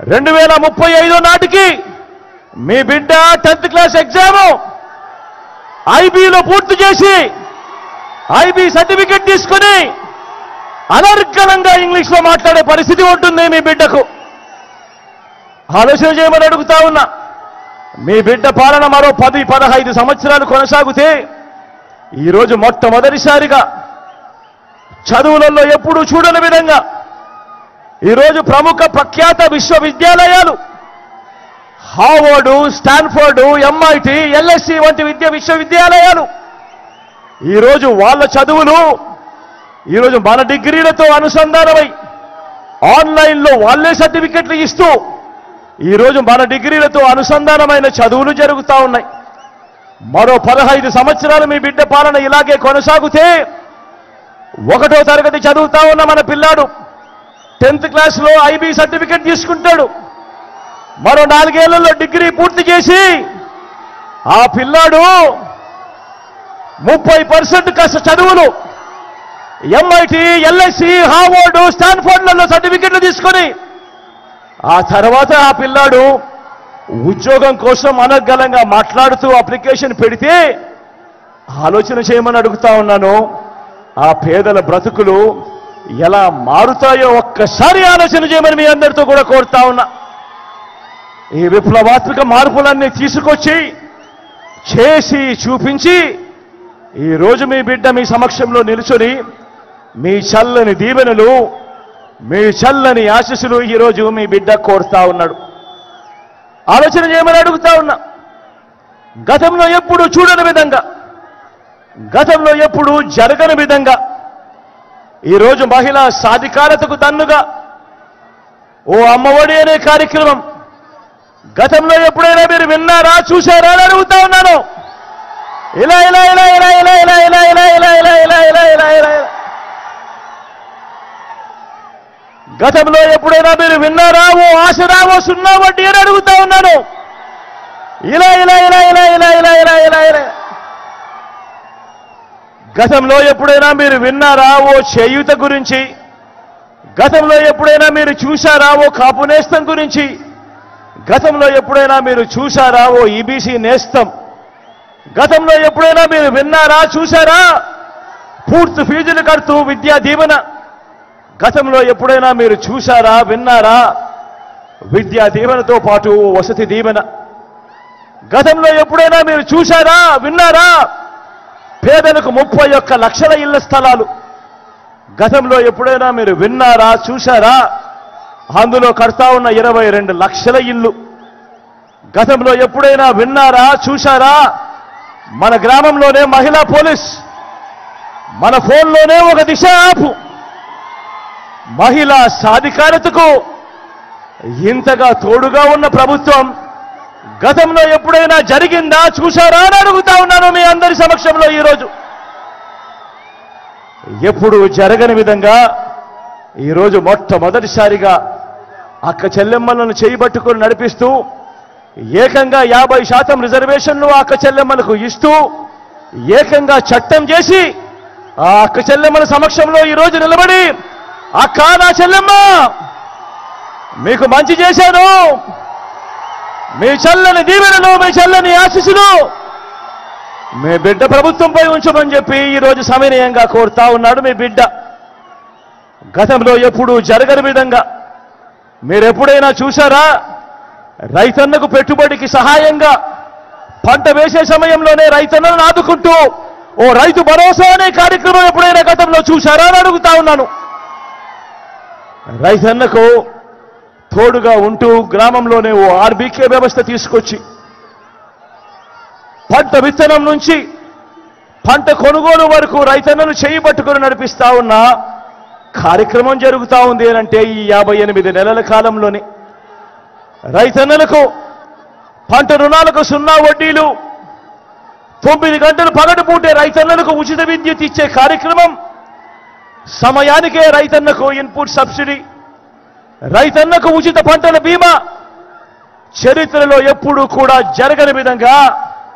2035 నాటికి మీ బిడ్డ 10th class exam ఐబీలో పూర్తి చేసి ఐబీ సర్టిఫికెట్ తీసుకుని అనర్గళంగా ఇంగ్లీష్లో మాట్లాడే పరిస్థితి ఉంటుంది మీ బిడ్డకు. ఆలోచన చేయమని అడుగుతా ఉన్నా. మీ బిడ్డ పాలన మరో 10-15 సంవత్సరాలు కొనసాగితే ఈరోజు మొట్టమొదటిసారిగా చదువులలో ఎప్పుడూ చూడని విధంగా ఈరోజు ప్రముఖ ప్రఖ్యాత విశ్వవిద్యాలయాలు హార్వర్డ్, స్టాన్ఫోర్డ్, ఎంఐటి, ఎల్ఎస్సి వంటి విశ్వవిద్యాలయాలు ఈరోజు వాళ్ళ చదువులు ఈరోజు మన డిగ్రీలతో అనుసంధానమై ఆన్లైన్లో వాళ్ళే సర్టిఫికెట్లు ఇస్తూ ఈరోజు మన డిగ్రీలతో అనుసంధానమైన చదువులు జరుగుతూ ఉన్నాయి. మరో 15 సంవత్సరాలు మీ బిడ్డ పాలన ఇలాగే కొనసాగితే 1వ తరగతి చదువుతా ఉన్న మన పిల్లాడు 10th క్లాస్లో ఐబీ సర్టిఫికెట్ తీసుకుంటాడు. మరో 4 ఏళ్లలో డిగ్రీ పూర్తి చేసి ఆ పిల్లాడు 30% చదువులు ఎంఐటి, ఎల్ఎస్సి, హార్వర్డ్, స్టాన్ఫోర్డ్లలో సర్టిఫికెట్లు తీసుకొని ఆ తర్వాత ఆ పిల్లాడు ఉద్యోగం కోసం అనర్గళంగా మాట్లాడుతూ అప్లికేషన్ పెడితే ఆలోచన చేయమని అడుగుతా ఉన్నాను. ఆ పేదల బ్రతుకులు ఎలా మారుతాయో ఒక్కసారి ఆలోచన చేయమని మీ అందరితో కూడా కోరుతా ఉన్నా. ఈ విప్లవాత్మక మార్పులన్నీ తీసుకొచ్చి చేసి చూపించి ఈరోజు మీ బిడ్డ మీ సమక్షంలో నిలుచొని మీ చల్లని దీవెనలు, మీ చల్లని ఆశీస్సులు ఈరోజు మీ బిడ్డ కోరుతా ఉన్నాడు. ఆలోచన చేయమని అడుగుతా ఉన్నా. గతంలో ఎప్పుడు చూడని విధంగా, గతంలో ఎప్పుడు జరగని విధంగా ఈరోజు మహిళా సాధికారతకు దన్నుగా ఓ అమ్మఒడి అనే కార్యక్రమం గతంలో ఎప్పుడైనా మీరు విన్నారా, చూశారా అని అడుగుతా ఉన్నాను. ఇలా ఇలా ఇలా ఇలా ఇలా ఇలా ఇలా ఇలా ఇలా ఇలా ఇలా ఇలా ఇలా ఇలా గతంలో ఎప్పుడైనా మీరు విన్నారా ఓ ఆసరా, ఓ 0 వడ్డీ అని అడుగుతా ఉన్నాను. ఇలా ఇలా ఇలా ఇలా ఇలా ఇలా ఇలా ఇలా ఇలా గతంలో ఎప్పుడైనా మీరు విన్నారా ఓ చేయూత గురించి? గతంలో ఎప్పుడైనా మీరు చూశారా ఓ కాపు నేస్తం గురించి? గతంలో ఎప్పుడైనా మీరు చూశారా ఓ ఈబీసీ నేస్తం? గతంలో ఎప్పుడైనా మీరు విన్నారా, చూశారా పూర్తి ఫీజులు కడుతూ విద్యా దీవెన? గతంలో ఎప్పుడైనా మీరు చూశారా, విన్నారా విద్యా దీవెనతో పాటు వసతి దీవెన? గతంలో ఎప్పుడైనా మీరు చూశారా, విన్నారా పేదలకు 31 లక్షల ఇళ్ల స్థలాలు? గతంలో ఎప్పుడైనా మీరు విన్నారా, చూశారా అందులో కడతా ఉన్న 22 లక్షల ఇల్లు? గతంలో ఎప్పుడైనా విన్నారా, చూశారా మన గ్రామంలోనే మహిళా పోలీస్, మన ఫోన్లోనే ఒక దిశ యాప్? మహిళా సాధికారతకు ఇంతగా తోడుగా ఉన్న ప్రభుత్వం గతంలో ఎప్పుడైనా జరిగిందా, చూశారా అని అడుగుతా ఉన్నాను మీ అందరి సమక్షంలో. ఈరోజు ఎప్పుడు జరగని విధంగా ఈరోజు మొట్టమొదటిసారిగా అక్క చెల్లెమ్మలను చేయబట్టుకుని నడిపిస్తూ ఏకంగా 50% రిజర్వేషన్లు అక్క చెల్లెమ్మలకు ఇస్తూ ఏకంగా చట్టం చేసి ఆ అక్క చెల్లెమ్మల సమక్షంలో ఈరోజు నిలబడి, అక్క నా చెల్లెమ్మ మీకు మంచి చేశాను, మీ చల్లని దీవెనలు, మీ చల్లని ఆశీస్సులు మీ బిడ్డ ప్రభుత్వంపై ఉంచమని చెప్పి ఈరోజు సవినయంగా కోరుతా ఉన్నాడు మీ బిడ్డ. గతంలో ఎప్పుడు జరగని విధంగా మీరెప్పుడైనా చూశారా? రైతన్నకు పెట్టుబడికి సహాయంగా పంట వేసే సమయంలోనే రైతన్నలను ఆదుకుంటూ ఓ రైతు భరోసా అనే కార్యక్రమం ఎప్పుడైనా గతంలో చూశారా అని అడుగుతా ఉన్నాను. రైతన్నకు తోడుగా ఉంటూ గ్రామంలోనే ఓ ఆర్బీకే వ్యవస్థ తీసుకొచ్చి పంట విత్తనం నుంచి పంట కొనుగోలు వరకు రైతన్నలు చేయబట్టుకుని నడిపిస్తా ఉన్న కార్యక్రమం జరుగుతూ ఉంది అంటే ఈ 58 నెలల కాలంలోనే రైతన్నలకు పంట రుణాలకు 0 వడ్డీలు, 9 గంటలు పగటి పూటే రైతన్నలకు ఉచిత విద్యుత్ ఇచ్చే కార్యక్రమం, సమయానికే రైతన్నకు ఇన్పుట్ సబ్సిడీ, రైతన్నకు ఉచిత పంటల బీమా చరిత్రలో ఎప్పుడూ కూడా జరగని విధంగా